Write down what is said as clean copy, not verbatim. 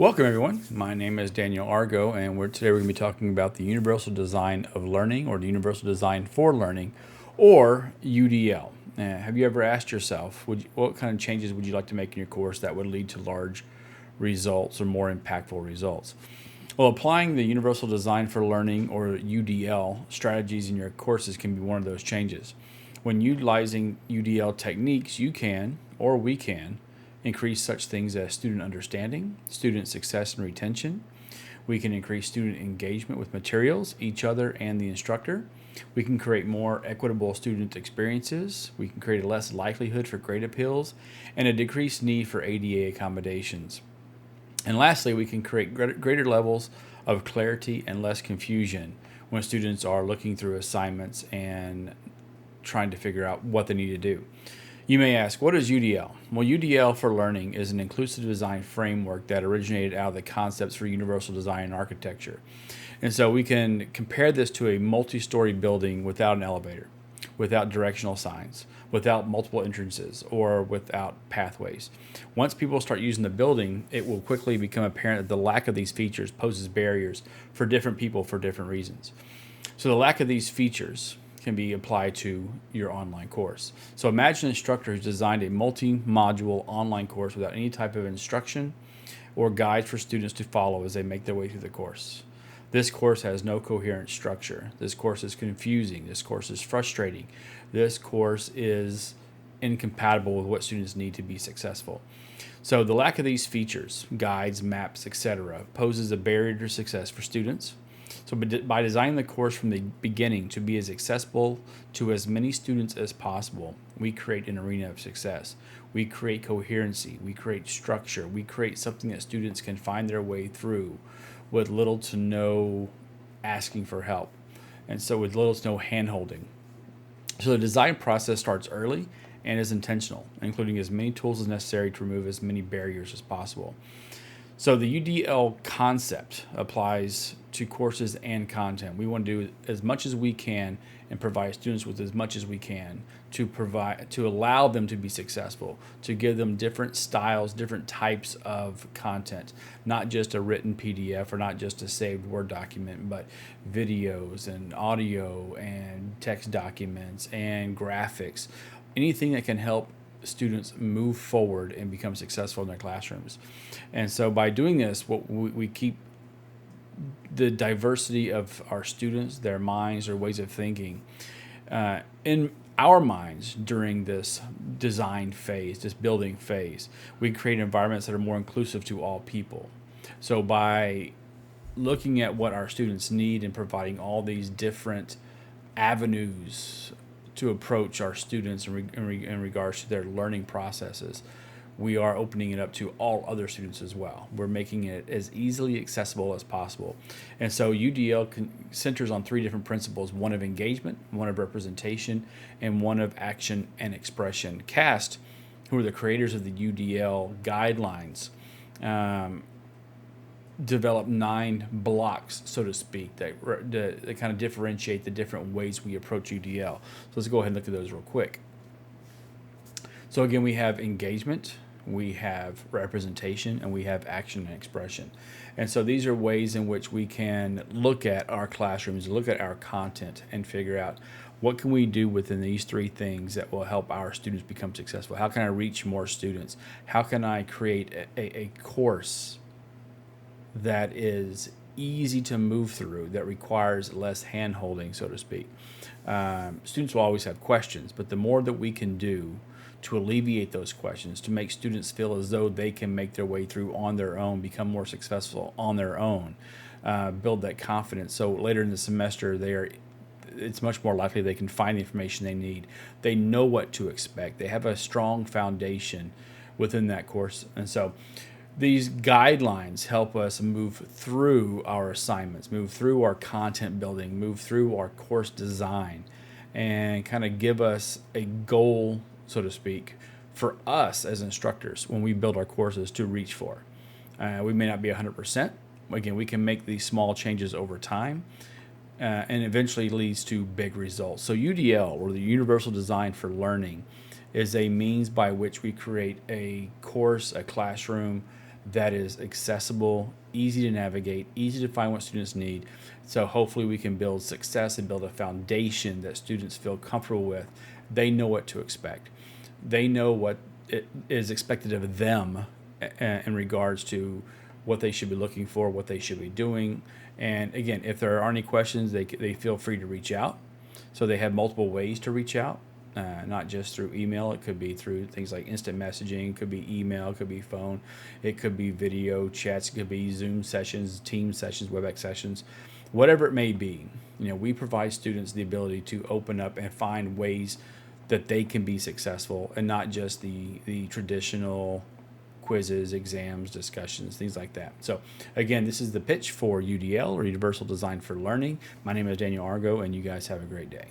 Welcome everyone. My name is Daniel Argo, and today we're going to be talking about the Universal Design of Learning, or the Universal Design for Learning, or UDL. Have you ever asked yourself, what kind of changes would you like to make in your course that would lead to large results or more impactful results? Well, applying the Universal Design for Learning, or UDL, strategies in your courses can be one of those changes. When utilizing UDL techniques, you can, or we can, increase such things as student understanding, student success and retention. We can increase student engagement with materials, each other, and the instructor. We can create more equitable student experiences. We can create a less likelihood for grade appeals and a decreased need for ADA accommodations. And lastly, we can create greater levels of clarity and less confusion when students are looking through assignments and trying to figure out what they need to do. You may ask, what is UDL? Well, UDL for Learning is an inclusive design framework that originated out of the concepts for universal design and architecture. And so we can compare this to a multi-story building without an elevator, without directional signs, without multiple entrances, or without pathways. Once people start using the building, it will quickly become apparent that the lack of these features poses barriers for different people for different reasons. So the lack of these features can be applied to your online course. So imagine an instructor who's designed a multi-module online course without any type of instruction or guides for students to follow as they make their way through the course. This course has no coherent structure. This course is confusing. This course is frustrating. This course is incompatible with what students need to be successful. So the lack of these features, guides, maps, etc., poses a barrier to success for students. So by designing the course from the beginning to be as accessible to as many students as possible, we create an arena of success. We create coherency, we create structure, we create something that students can find their way through with little to no asking for help, and so with little to no hand-holding. So the design process starts early and is intentional, including as many tools as necessary to remove as many barriers as possible. So the UDL concept applies to courses and content. We want to do as much as we can and provide students with as much as we can to allow them to be successful, to give them different styles, different types of content, not just a written PDF or not just a saved Word document, but videos and audio and text documents and graphics, anything that can help students move forward and become successful in their classrooms. And so by doing this, what we keep the diversity of our students, their minds, their ways of thinking in our minds during this design phase, this building phase. We create environments that are more inclusive to all people. So by looking at what our students need and providing all these different avenues to approach our students in regards to their learning processes, we are opening it up to all other students as well. We're making it as easily accessible as possible. And so UDL centers on three different principles: one of engagement, one of representation, and one of action and expression. CAST, who are the creators of the UDL guidelines, develop 9 blocks, so to speak, that kind of differentiate the different ways we approach UDL. So let's go ahead and look at those real quick. So again, we have engagement, we have representation, and we have action and expression. And so these are ways in which we can look at our classrooms, look at our content, and figure out what can we do within these 3 things that will help our students become successful. How can I reach more students? How can I create a course that is easy to move through, that requires less hand-holding, so to speak? Students will always have questions, but the more that we can do to alleviate those questions, to make students feel as though they can make their way through on their own, become more successful on their own, build that confidence. So later in the semester, it's much more likely they can find the information they need. They know what to expect. They have a strong foundation within that course. And so these guidelines help us move through our assignments, move through our content building, move through our course design, and kind of give us a goal, so to speak, for us as instructors when we build our courses to reach for. We may not be 100%. Again, we can make these small changes over time, and eventually leads to big results. So UDL, or the Universal Design for Learning, is a means by which we create a course, a classroom that is accessible, easy to navigate, easy to find what students need. So hopefully we can build success and build a foundation that students feel comfortable with. They know what to expect. They know what it is expected of them in regards to what they should be looking for, what they should be doing. And again, if there are any questions, they feel free to reach out. So they have multiple ways to reach out, not just through email. It could be through things like instant messaging, could be email, could be phone, it could be video chats, it could be Zoom sessions, Team sessions, WebEx sessions, whatever it may be. We provide students the ability to open up and find ways that they can be successful, and not just the traditional quizzes, exams, discussions, things like that. So again, this is the pitch for UDL, or Universal Design for Learning. My name is Daniel Argo, and you guys have a great day.